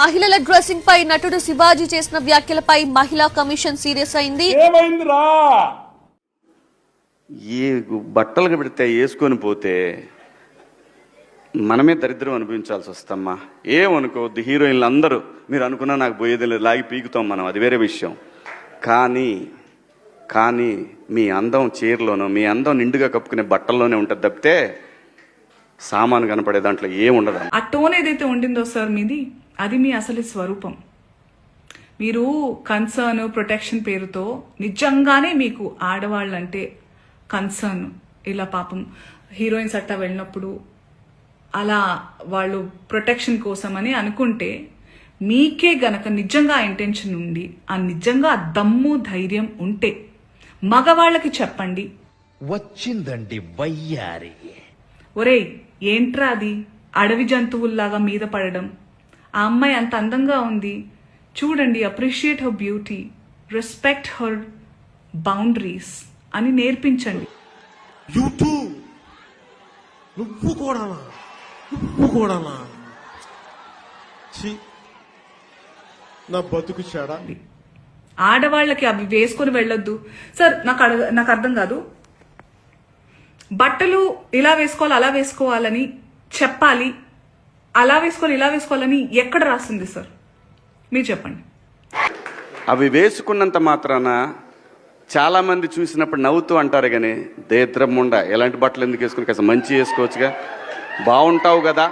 మహిళల డ్రెస్సింగ్ పై నటుడు శివాజీ చేసిన వ్యాఖ్యలపై మహిళా కమిషన్ సీరియస్ అయింది. ఏమైందిరా? ఈ బట్టలు పెడితే వేసుకొని పోతే మనమే దరిద్రం అనుభవించాల్సి వస్తమ్మా. ఏమనుకోవద్దు, హీరోయిన్లు అందరూ మీరు అనుకున్నా నాకు పోయేది లేదు, లాగి పీకుతాం మనం, అది వేరే విషయం. కానీ మీ అందం చీరలోనో మీ అందం నిండుగా కప్పుకునే బట్టల్లోనే ఉంటుంది తప్పితే సామాను కనపడే దాంట్లో ఏముండదు. ఆ టోన్ ఏదైతే ఉండిందో సార్ మీది, అది మీ అసలు స్వరూపం. మీరు కన్సర్న్ ప్రొటెక్షన్ పేరుతో నిజంగానే మీకు ఆడవాళ్ళంటే కన్సర్న్, ఇలా పాపం హీరోయిన్స్ అట్టా వెళ్ళినప్పుడు అలా వాళ్ళు ప్రొటెక్షన్ కోసం అని అనుకుంటే, మీకే గనక నిజంగా ఇంటెన్షన్ ఉండి ఆ నిజంగా దమ్ము ధైర్యం ఉంటే మగవాళ్ళకి చెప్పండి. వచ్చిందండి వయ్యారి. ఒరేయ్ ఏంట్రా అది, అడవి జంతువుల్లాగా మీద పడడం, ఆ అమ్మాయి అంత అందంగా ఉంది చూడండి, appreciate her beauty, respect her boundaries అని నేర్పించండి. నువ్వు కూడానా నా బతుకు చెడా. ఆడవాళ్ళకి అవి వేసుకొని వెళ్ళొద్దు సార్. నాకు అర్థం కాదు, బట్టలు ఇలా వేసుకోవాలి అలా వేసుకోవాలని చెప్పాలి, అలా వేసుకోవాలి ఇలా వేసుకోవాలని ఎక్కడ రాసింది సార్? మీరు చెప్పండి. అవి వేసుకున్నంత మాత్రాన చాలా మంది చూసినప్పుడు నవ్వుతూ అంటారు కానీ దేద్రముండ ఎలాంటి బట్టలు ఎందుకు వేసుకుని కాస్త మంచి వేసుకోవచ్చుగా, బాగుంటావు కదా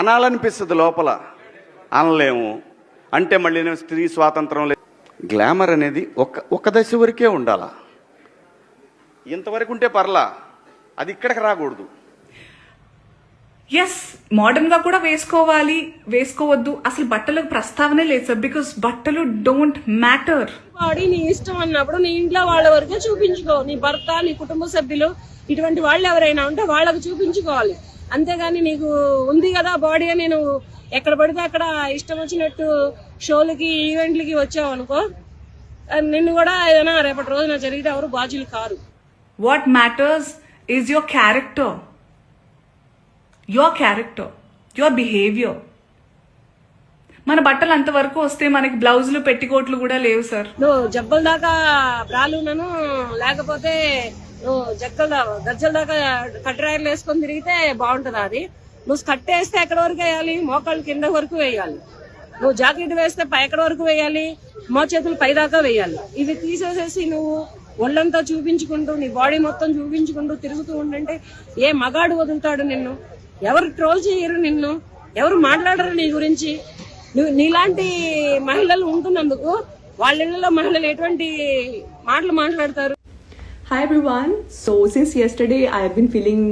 అనాలనిపిస్తుంది, లోపల అనలేము. అంటే మళ్ళీ స్త్రీ స్వాతంత్రం లేదు. గ్లామర్ అనేది ఒక దశ వరకే ఉండాలా, ఇంతవరకు ఉంటే పర్లా, అది ఇక్కడికి రాకూడదు. ఎస్, మోడర్న్ గా కూడా వేసుకోవాలి, వేసుకోవద్దు అసలు బట్టలకు ప్రస్తావనే లేదు సార్. బికాస్ బట్టలు డోంట్ మ్యాటర్. బాడీ నీ ఇష్టం అన్నప్పుడు నీ ఇంట్లో వాళ్ళ వరకే చూపించుకో. నీ భర్త, నీ కుటుంబ సభ్యులు, ఇటువంటి వాళ్ళు ఎవరైనా ఉంటే వాళ్ళకు చూపించుకోవాలి. అంతేగాని నీకు ఉంది కదా బాడీ అని నువ్వు ఎక్కడ పడితే అక్కడ ఇష్టం వచ్చినట్టు షోలకి ఈవెంట్లకి వచ్చావు అనుకో, నిన్ను కూడా ఏదైనా రేపటి రోజున జరిగితే ఎవరు బాధ్యులు car. What matters is your character, your behaviour. మన బట్టలు అంతవరకు వస్తే మనకి బ్లౌజులు పెట్టికోట్లు కూడా లేవు సార్. నువ్వు జబ్బల దాకా బ్రాలునను, లేకపోతే నువ్వు గజ్జల దాకా కట్టరాయలు వేసుకొని తిరిగితే బాగుంటుందా? అది నువ్వు కట్టేస్తే ఎక్కడ వరకు వేయాలి? మోకాళ్ళ కింద వరకు వేయాలి. నువ్వు జాకెట్ వేస్తే ఎక్కడ వరకు వేయాలి? మో చేతులు పై దాకా వేయాలి. ఇవి తీసేసేసి నువ్వు ఒళ్ళంతా చూపించుకుంటూ నీ బాడీ మొత్తం చూపించుకుంటూ తిరుగుతూ ఉండంటే ఏ మగాడు వదులుతాడు నిన్ను? ఎవరు ట్రోల్ చేయరు నిన్ను, ఎవరు మాట్లాడరు నీ గురించి. నీలాంటి మహిళలు ఉంటున్నందుకు వాళ్ళ ఇళ్లలో మహిళలు ఎటువంటి మాటలు మాట్లాడతారు? Hi everyone. So since yesterday I have been feeling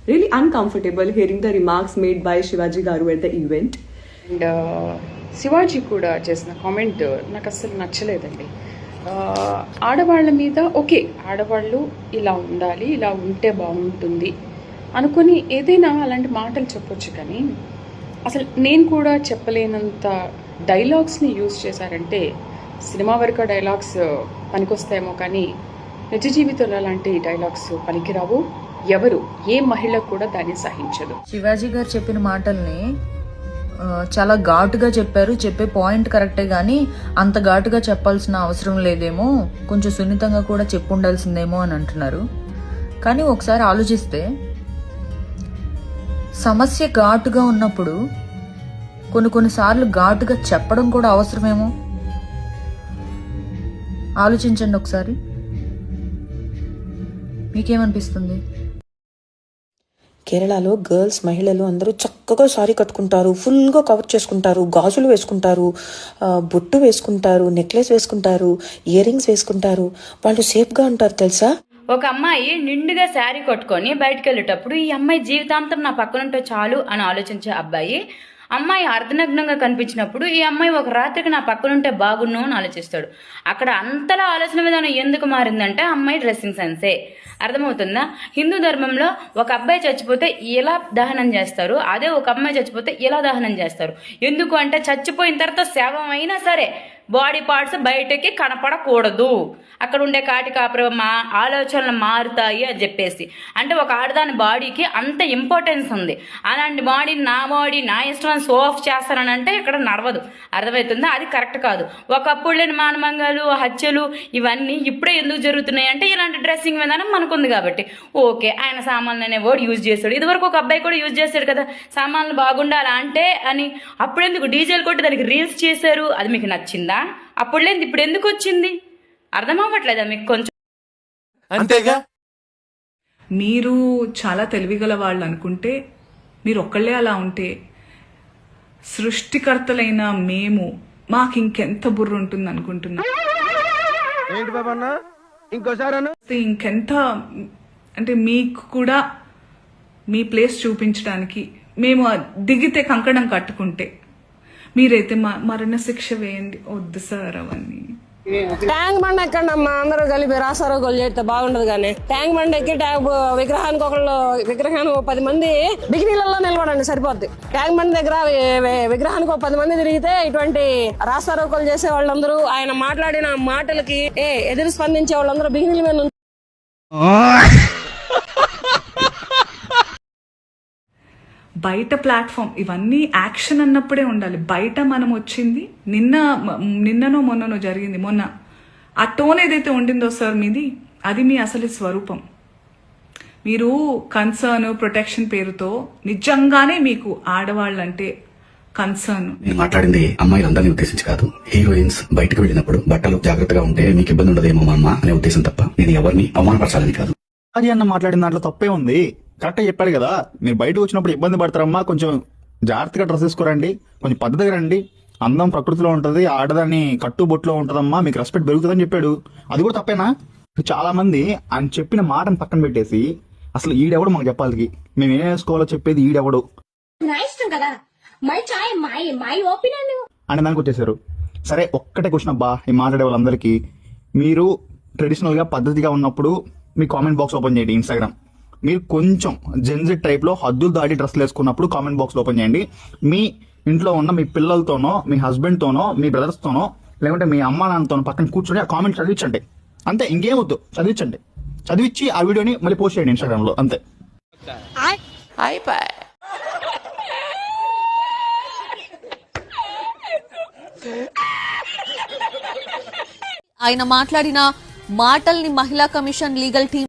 really uncomfortable hearing the remarks made by Shivaji Garu at the event. And Shivaji కూడా చేసిన కామెంట్ నాకు అస్సలు నచ్చలేదండి. ఆడవాళ్ళ మీద ఓకే, ఆడవాళ్ళు ఇలా ఉండాలి, ఇలా ఉంటే బాగుంటుంది అనుకుని ఏదైనా అలాంటి మాటలు చెప్పొచ్చు, కానీ అసలు నేను కూడా చెప్పలేనంత డైలాగ్స్ని యూజ్ చేశారంటే సినిమా వరకు డైలాగ్స్ పనికొస్తాయేమో కానీ నిజ జీవితంలో అలాంటి డైలాగ్స్ పనికిరావు. ఎవరు ఏ మహిళ కూడా దాన్ని సహించదు. శివాజీ గారు చెప్పిన మాటల్ని చాలా ఘాటుగా చెప్పారు. చెప్పే పాయింట్ కరెక్టే కానీ అంత ఘాటుగా చెప్పాల్సిన అవసరం లేదేమో, కొంచెం సున్నితంగా కూడా చెప్పుండాల్సిందేమో అని అంటున్నారు. కానీ ఒకసారి ఆలోచిస్తే సమస్య ఘాటుగా ఉన్నప్పుడు కొన్నిసార్లు ఘాటుగా చెప్పడం కూడా అవసరమేమో. ఆలోచించండి ఒకసారి, మీకేమనిపిస్తుంది? కేరళలో గర్ల్స్ మహిళలు అందరూ చక్కగా సారీ కట్టుకుంటారు, ఫుల్గా కవర్ చేసుకుంటారు, గాజులు వేసుకుంటారు, బొట్టు వేసుకుంటారు, నెక్లెస్ వేసుకుంటారు, ఇయర్ రింగ్స్ వేసుకుంటారు. వాళ్ళు సేఫ్గా ఉంటారు తెలుసా. ఒక అమ్మాయి నిండుగా శారీ కట్టుకొని బయటకు వెళ్ళేటప్పుడు ఈ అమ్మాయి జీవితాంతం నా పక్కనుంటే చాలు అని ఆలోచించే అబ్బాయి, అమ్మాయి అర్ధనగ్నంగా కనిపించినప్పుడు ఈ అమ్మాయి ఒక రాత్రికి నా పక్కనుంటే బాగున్ను అని ఆలోచిస్తాడు. అక్కడ అంతలా ఆలోచన విధానం ఎందుకు మారిందంటే అమ్మాయి డ్రెస్సింగ్ సెన్సే. అర్థమవుతుందా? హిందూ ధర్మంలో ఒక అబ్బాయి చచ్చిపోతే ఎలా దహనం చేస్తారు, అదే ఒక అమ్మాయి చచ్చిపోతే ఎలా దహనం చేస్తారు. ఎందుకు అంటే చచ్చిపోయిన తర్వాత శవం అయినా సరే బాడీ పార్ట్స్ బయటకి కనపడకూడదు, అక్కడ ఉండే కాటికాపుర ఆలోచనలు మారుతాయి అని చెప్పేసి. అంటే ఒక ఆడదాని బాడీకి అంత ఇంపార్టెన్స్ ఉంది. అలాంటి బాడీని నా బాడీ నా ఇష్టం షో ఆఫ్ చేస్తానంటే ఇక్కడ నడవదు. అర్థమవుతుందా? అది కరెక్ట్ కాదు. ఒకప్పుడు లేని మానమంగాలు, హత్యలు ఇవన్నీ ఇప్పుడే ఎందుకు జరుగుతున్నాయి అంటే ఇలాంటి డ్రెస్సింగ్ విధానం మనకుంది కాబట్టి. ఓకే, ఆయన సామాన్లు అనే వర్డ్ యూజ్ చేస్తాడు. ఇదివరకు ఒక అబ్బాయి కూడా యూజ్ చేస్తాడు కదా, సామాన్లు బాగుండాలి అంటే అని. అప్పుడెందుకు డీజేలు కొట్టి దానికి రీల్స్ చేశారు? అది మీకు నచ్చిందా? అప్పుడు లేదు, ఇప్పుడు ఎందుకు వచ్చింది? అర్థం అవ్వట్లేదా మీకు కొంచెం? అంతేగా. మీరు చాలా తెలివిగల వాళ్ళు అనుకుంటే, మీరు ఒక్కళ్ళే అలా ఉంటే, సృష్టికర్తలైన మేము మాకు ఇంకెంత బుర్ర ఉంటుంది అనుకుంటున్నా. ఇంకెంత అంటే మీకు కూడా మీ ప్లేస్ చూపించడానికి మేము దిగితే కంకణం కట్టుకుంటే, మీరైతే మరణ శిక్ష వేయండి. వద్దు సార్ అవన్నీ. ట్యాంక్ బండ్ ఎక్కండమ్మా, అందరూ కలిపి రాసారోగోలు చేస్తే బాగుండదు. కానీ ట్యాంక్ బండ్ ఎక్కి విగ్రహానికి 10 మంది బిగినీలలో నిలబడండి, సరిపోద్ది. ట్యాంక్ బండ్ దగ్గర విగ్రహానికి 10 మంది తిరిగితే ఇటువంటి రాసారోగోలు చేసే వాళ్ళందరూ, ఆయన మాట్లాడిన మాటలకి ఎదురు స్పందించే వాళ్ళందరూ బిగినీల మీద బయట ప్లాట్ఫామ్ ఇవన్నీ యాక్షన్ అన్నప్పుడే ఉండాలి. బయట మనం వచ్చింది నిన్ననో మొన్ననో జరిగింది. మొన్న ఆ టోన్ ఏదైతే ఉండిందో సార్ మీది, అది మీ అసలు స్వరూపం. మీరు కన్సర్న్ ప్రొటెక్షన్ పేరుతో నిజంగానే మీకు ఆడవాళ్ళంటే కన్సర్న్. నేను మాట్లాడింది అమ్మాయిలందరినీ ఉద్దేశించి కాదు. హీరోయిన్స్ బయటకు వెళ్ళినప్పుడు బట్టలు జాగ్రత్తగా ఉంటే మీకు ఇబ్బంది ఉండదేమో మా అమ్మ అనే ఉద్దేశం తప్ప నేను ఎవరిని అవమానపరచాలని కాదు. అది అన్న మాట్లాడిన దాంట్లో తప్పే ఉంది. కరెక్ట్గా చెప్పాడు కదా, మీరు బయటకు వచ్చినప్పుడు ఇబ్బంది పడతారమ్మా, కొంచెం జాగ్రత్తగా డ్రెస్ వేసుకోరండి, కొంచెం పద్ధతిగా రండి, అందం ప్రకృతిలో ఉంటుంది, ఆడదాన్ని కట్టుబొట్టులో ఉంటుందమ్మా, మీకు రెస్పెక్ట్ పెరుగుతుందని చెప్పాడు. అది కూడా తప్పేనా? చాలా మంది ఆయన చెప్పిన మాటను పక్కన పెట్టేసి అసలు ఈడెవడు మాకు చెప్పాలి, మేము ఏం వేసుకోవాలో చెప్పేది ఈడెవడు అని దానికి వచ్చేసారు. సరే, ఒక్కటే క్వశ్చన్ అబ్బా ఈ మాట్లాడే వాళ్ళందరికీ, మీరు ట్రెడిషనల్ గా పద్ధతిగా ఉన్నప్పుడు మీ కామెంట్ బాక్స్ ఓపెన్ చేయండి ఇన్స్టాగ్రామ్. మీరు కొంచెం జెన్జెట్ టైప్ లో హద్దులు దాటి డ్రెస్లు వేసుకున్నప్పుడు కామెంట్ బాక్స్ ఓపెన్ చేయండి. మీ ఇంట్లో ఉన్న మీ పిల్లలతోనో, మీ హస్బెండ్ తోనో, మీ బ్రదర్స్ తోనో, లేకుంటే మీ అమ్మా నాన్నతోనో పక్కన కూర్చొని ఆ కామెంట్ చదివించండి. అంతే, ఇంకేం వద్దు, చదివించండి. చదివించి ఆ వీడియోని మళ్ళీ పోస్ట్ చేయండి ఇన్స్టాగ్రామ్ లో, అంతే. ఆయన మాట్లాడిన మాటల్ని మహిళా కమిషన్ లీగల్ టీం,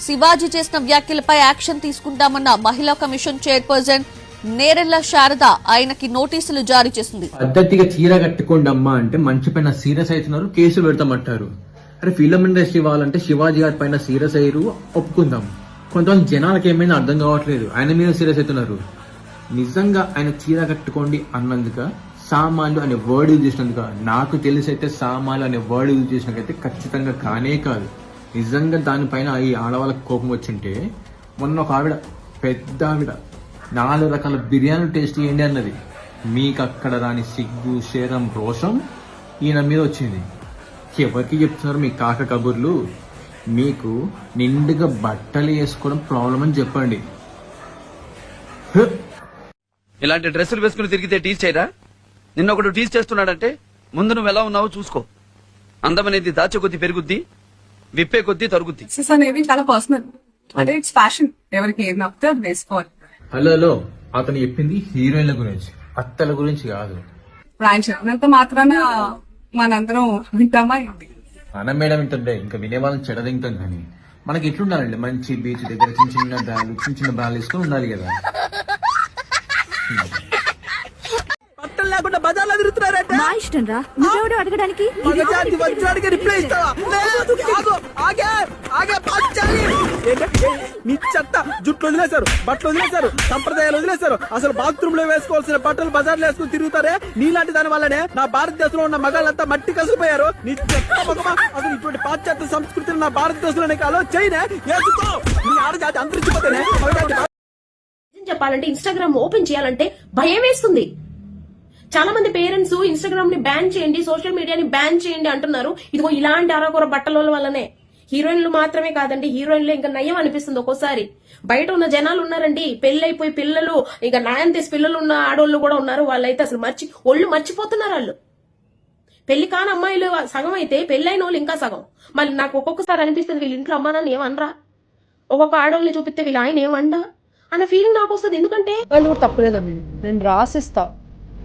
శివాజీ చేసిన వ్యాఖ్యలపై యాక్షన్ తీసుకుంటామన్న మహిళా కమిషన్ చైర్పర్సన్ నేరెళ్ల శారద ఆయనకి నోటీసులు జారీ చేసింది. పద్ధతిగా చీర కట్టుకోండి అమ్మా అంటే మంచి పైన సీరియస్ అవుతున్నారు, కేసులు పెడతామంటారు. అరే ఫిల్మ్ ఇండస్ట్రీ వాళ్ళంటే శివాజీ గారి పైన సీరియస్ అయ్యారు, ఒప్పుకుందాం. కొంతమంది జనాలకు ఏమైనా అర్థం కావట్లేదు, ఆయన మీద సీరియస్ అవుతున్నారు. నిజంగా ఆయన చీర కట్టుకోండి అన్నందుక, సామాన్లు అనే వర్డ్ యూజ్ చేసినందుక, నాకు తెలిసి అయితే సామాన్లు అనే వర్డ్ యూజ్ చేసినాకైతే ఖచ్చితంగా కానే కాదు. నిజంగా దానిపైన ఈ ఆడవాళ్ళకి కోపం వచ్చింటే, మొన్న ఒక ఆవిడ, పెద్ద ఆవిడ 4 రకాల బిర్యానీ టేస్ట్ చేయండి అన్నది. మీకు అక్కడ రాని సిగ్గు, శరం, రోషం ఈయన మీద వచ్చింది. ఎవరికి చెప్తున్నారు మీ కాక కబుర్లు? మీకు నిండుగా బట్టలు వేసుకోవడం ప్రాబ్లం అని చెప్పండి. ఇలాంటి డ్రెస్సులు వేసుకుని తిరిగితే టీచ్ చేయరా? నిన్న ఒకడు టీచ్ చేస్తున్నాడంటే ముందు నువ్వు ఎలా ఉన్నావో చూసుకో. అందమనేది దాచే కొద్దీ పెరుగుద్ది, విప్పే కొద్దీ తరుగుద్ది. అనేది చాలా పర్సనల్, అంటే ఇట్స్ ఫ్యాషన్, ఎవరికి ఏం నచ్చితే అది వేసుకోవాలి. హలో, అతను చెప్పింది హీరోయిన్ల గురించి, అత్తల గురించి కాదు. ఆయన చెప్పినంత మాత్రాన మనందరం వింటామా ఏంటి? మన మేడం ఇంటుండే ఇంకా వినే వాళ్ళని చెడదింటాం. కానీ మనకి ఎట్లుండాలండి, మంచి బీచ్ దగ్గర చిన్న చిన్న బ్రాలు వేసుకొని ఉండాలి కదా. బట్టలు లేకుండా బజార్లో తిరుగుతున్నారంటే నా ఇష్టం రా, నువ్వెవడో అడగడానికి. రిప్లై ఇస్తావా? నీ చెత్త జుట్లు వదిలేశారు, బట్టలు వదిలేశారు, సంప్రదాయాలు వదిలేశారు. అసలు బాత్రూమ్ లో వేసుకోవాల్సిన బట్టలు బజార్లో వేసుకుని తిరుగుతారే. నీలాంటి దాని వల్లనే నా భారతదేశంలో ఉన్న మగాళ్ళంతా మట్టి కసిపోయారు. నీ చెత్త మగమా, అసలు ఇటువంటి పాశ్చాత్య సంస్కృతిని నా భారతదేశంలోనే కాలో చైనా వేసుకో. నీ ఆడజాతి అంతరించిపోతేనే. చెప్పాలంటే ఇన్స్టాగ్రామ్ ఓపెన్ చేయాలంటే భయం వేస్తుంది. చాలా మంది పేరెంట్స్ ఇన్స్టాగ్రామ్ ని బ్యాన్ చేయండి, సోషల్ మీడియాని బ్యాన్ చేయండి అంటున్నారు. ఇదిగో ఇలాంటి అరకొర బట్టల వల్లనే. హీరోయిన్లు మాత్రమే కాదండి, హీరోయిన్లు ఇంకా నయం అనిపిస్తుంది ఒక్కోసారి. బయట ఉన్న జనాలు ఉన్నారండి, పెళ్ళైపోయి పిల్లలు, ఇంకా న్యాయం తీసి పిల్లలు ఉన్న ఆడోళ్ళు కూడా ఉన్నారు. వాళ్ళైతే అసలు ఒళ్ళు మర్చిపోతున్నారు. వాళ్ళు పెళ్లి కాని అమ్మాయిలు సగం అయితే పెళ్ళైన వాళ్ళు ఇంకా సగం. మళ్ళీ నాకు ఒక్కొక్కసారి అనిపిస్తుంది వీళ్ళ ఇంట్లో అమ్మా నాన్న ఏమనరా, ఒక్కొక్క ఆడవాళ్ళని చూపిస్తే వీళ్ళు ఆయన ఏమండా అన్న ఫీలింగ్ నాకు వస్తుంది. ఎందుకంటే వాళ్ళు కూడా తప్పలేదండి, నేను రాసిస్తా.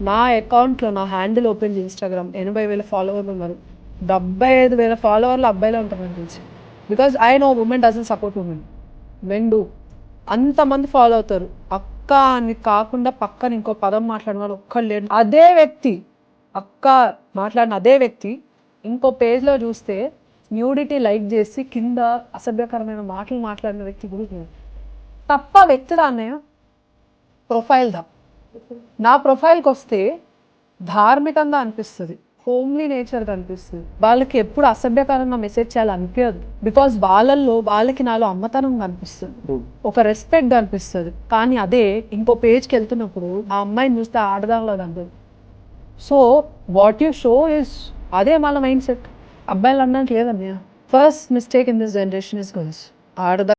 నా అకౌంట్లో నా హ్యాండిల్ ఓపెన్ చేసి ఇన్స్టాగ్రామ్ 80,000 ఫాలోవర్లు ఉన్నారు. 75,000 ఫాలోవర్లు అబ్బాయిలో ఉంటామని తెలిసి. Because I know women doesn't support women, men do. అంతమంది ఫాలో అవుతారు. అక్క అని కాకుండా పక్కన ఇంకో పదం మాట్లాడిన వాళ్ళు ఒక్కళ్ళు లేరు. అదే వ్యక్తి అక్క మాట్లాడిన అదే వ్యక్తి ఇంకో పేజ్లో చూస్తే న్యూడిటీ లైక్ చేసి కింద అసభ్యకరమైన మాటలు మాట్లాడిన వ్యక్తి కూడా తప్ప వ్యక్తిదా అన్నయ్య ప్రొఫైల్దా. నా ప్రొఫైల్కి వస్తే ధార్మికంగా అనిపిస్తుంది, హోమ్లీ నేచర్గా అనిపిస్తుంది. వాళ్ళకి ఎప్పుడు అసభ్యకరంగా మెసేజ్ చేయాలి అనిపించదు. బికాజ్ వాళ్ళకి నాలో అమ్మతనం అనిపిస్తుంది, ఒక రెస్పెక్ట్ అనిపిస్తుంది. కానీ అదే ఇంకో పేజ్కి వెళ్తున్నప్పుడు ఆ అమ్మాయిని చూస్తే ఆడదాంలో కనిపిస్తుంది. So what you show is అదే మన మైండ్ సెట్. అబ్బాయిలు అన్నట్టు లేదన్నయ్య. First mistake in this generation is girls. ఆడదా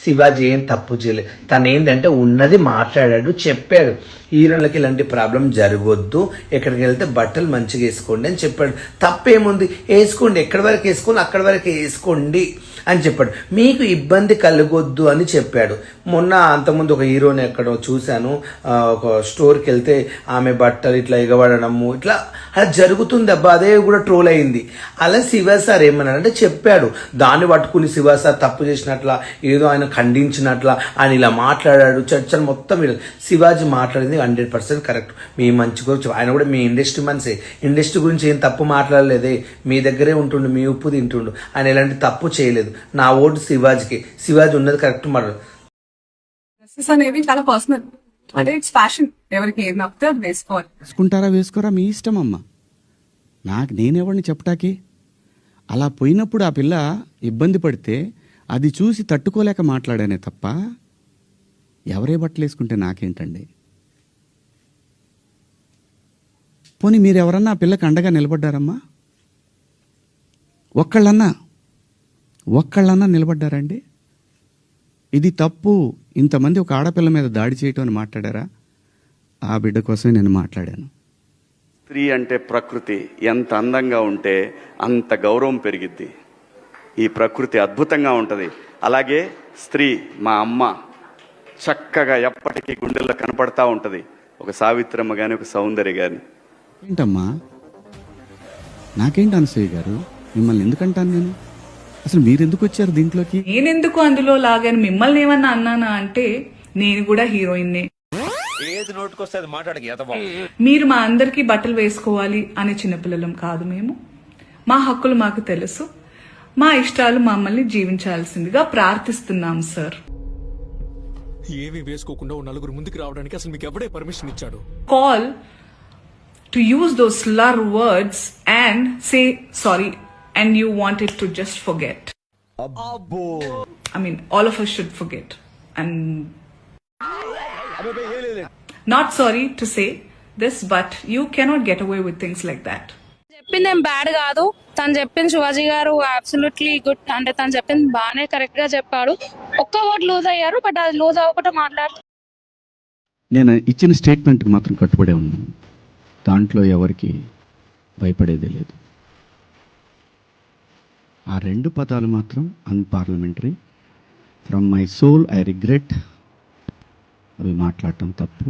శివాజీ ఏం తప్పు చేయలేదు. తను ఏంటంటే ఉన్నది మాట్లాడాడు, చెప్పాడు హీరోలకి ఇలాంటి ప్రాబ్లం జరగొద్దు, ఎక్కడికి వెళ్తే బట్టలు మంచిగా వేసుకోండి అని చెప్పాడు. తప్పేముంది, వేసుకోండి, ఎక్కడి వరకు వేసుకోండి అక్కడి వరకు వేసుకోండి అని చెప్పాడు. మీకు ఇబ్బంది కలగొద్దు అని చెప్పాడు. మొన్న అంతకుముందు ఒక హీరోని ఎక్కడో చూశాను, ఒక స్టోర్కి వెళ్తే ఆమె బట్టలు ఇట్లా ఎగబడము ఇట్లా అలా జరుగుతుంది అబ్బా, అదే కూడా ట్రోల్ అయింది. అలా శివ సార్ ఏమన్నాడంటే చెప్పాడు, దాన్ని పట్టుకుని శివ సార్ తప్పు చేసినట్ల ఏదో ఆయన ఖండించినట్ల ఆయన ఇలా మాట్లాడాడు. చర్చలు మొత్తం శివాజీ మాట్లాడింది 100% కరెక్ట్. మీ మంచి గురించి ఆయన కూడా మీ ఇండస్ట్రీ మనిషే, ఇండస్ట్రీ గురించి ఏం తప్పు మాట్లాడలేదే, మీ దగ్గరే ఉంటుండు, మీ ఉప్పు తింటుండు, ఆయన ఎలాంటి తప్పు చేయలేదు. నా ఓటు శివాజీకి. శివాజీ ఉన్నది కరెక్ట్ మాట. అనేవి చాలా పర్సనల్, అంటే ఇట్స్ ఫ్యాషన్, ఎవరికి ఏం నచ్చితే అది వేసుకోవాలి. వేసుకుంటారా వేసుకోరా మీ ఇష్టం అమ్మ, నాకు నేనెవరిని చెప్పటాకి. అలా పోయినప్పుడు ఆ పిల్ల ఇబ్బంది పడితే అది చూసి తట్టుకోలేక మాట్లాడానే తప్ప ఎవరే బట్టలు వేసుకుంటే నాకేంటండి. పోనీ మీరు ఎవరన్నా ఆ పిల్లకి అండగా నిలబడ్డారమ్మా? ఒక్కళ్ళన్నా నిలబడ్డారండి? ఇది తప్పు, ఇంతమంది ఒక ఆడపిల్ల మీద దాడి చేయటం అని మాట్లాడారా? ఆ బిడ్డ కోసమే నేను మాట్లాడాను. స్త్రీ అంటే ప్రకృతి ఎంత అందంగా ఉంటే అంత గౌరవం పెరిగిద్ది. ఈ ప్రకృతి అద్భుతంగా ఉంటుంది. అలాగే స్త్రీ మా అమ్మ చక్కగా ఎప్పటికీ గుండెల్లో కనపడతా ఉంటుంది. ఒక సావిత్రమ్మ కానీ ఒక సౌందర్య కానీ. ఏంటమ్మా నాకేంటి అనసూయ గారు, మిమ్మల్ని ఎందుకంటాను నేను? అసలు మీరెందుకు వచ్చారు దీంట్లోకి? నేనెందుకు అందులో లాగాను, మిమ్మల్ని ఏమన్నా అన్నానా అంటే నేను కూడా హీరోయిన్నే. ఏది నోటుకొస్తే అది మాట్లాడక మీరు మా అందరికీ బట్టలు వేసుకోవాలి అనే చిన్నపిల్లలం కాదు మేము. మా హక్కులు మాకు తెలుసు, మా ఇష్టాలు మమ్మల్ని జీవించాల్సిందిగా ప్రార్థిస్తున్నాం సార్. ఏమీ వేసుకోకుండా నలుగురు ముందుకు రావడానికి అసలు మీకు ఎవడే పర్మిషన్ ఇచ్చాడు? Call to use those slur words and say sorry and you want it to just forget. I mean, all of us should forget and not sorry to say this, but you cannot get away with things like that. చెప్పింది ఏం bad కాదు, తను చెప్పింది శివాజీ గారు absolutely good. అంటే తను చెప్పింది బాగానే కరెక్ట్ గా చెప్పాడు. ఒక్క వర్డ్ లూజ్ అయ్యారు, బట్ అది లూజ్ అవ్వకుండా మాట్లాడుతూ నేను ఇచ్చిన స్టేట్మెంట్కి మాత్రం కట్టుబడే ఉన్నాను. దాంట్లో ఎవరికి భయపడేదే లేదు. ఆ 2 పదాలు మాత్రం unparliamentary. From my soul I regret. అవి మాట్లాడటం తప్పు.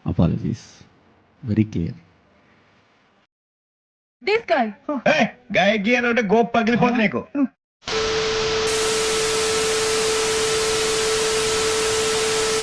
Apologies, very clear. This guy గాయకి అంటే గోప్ పగిలిపోతుంది నీకు.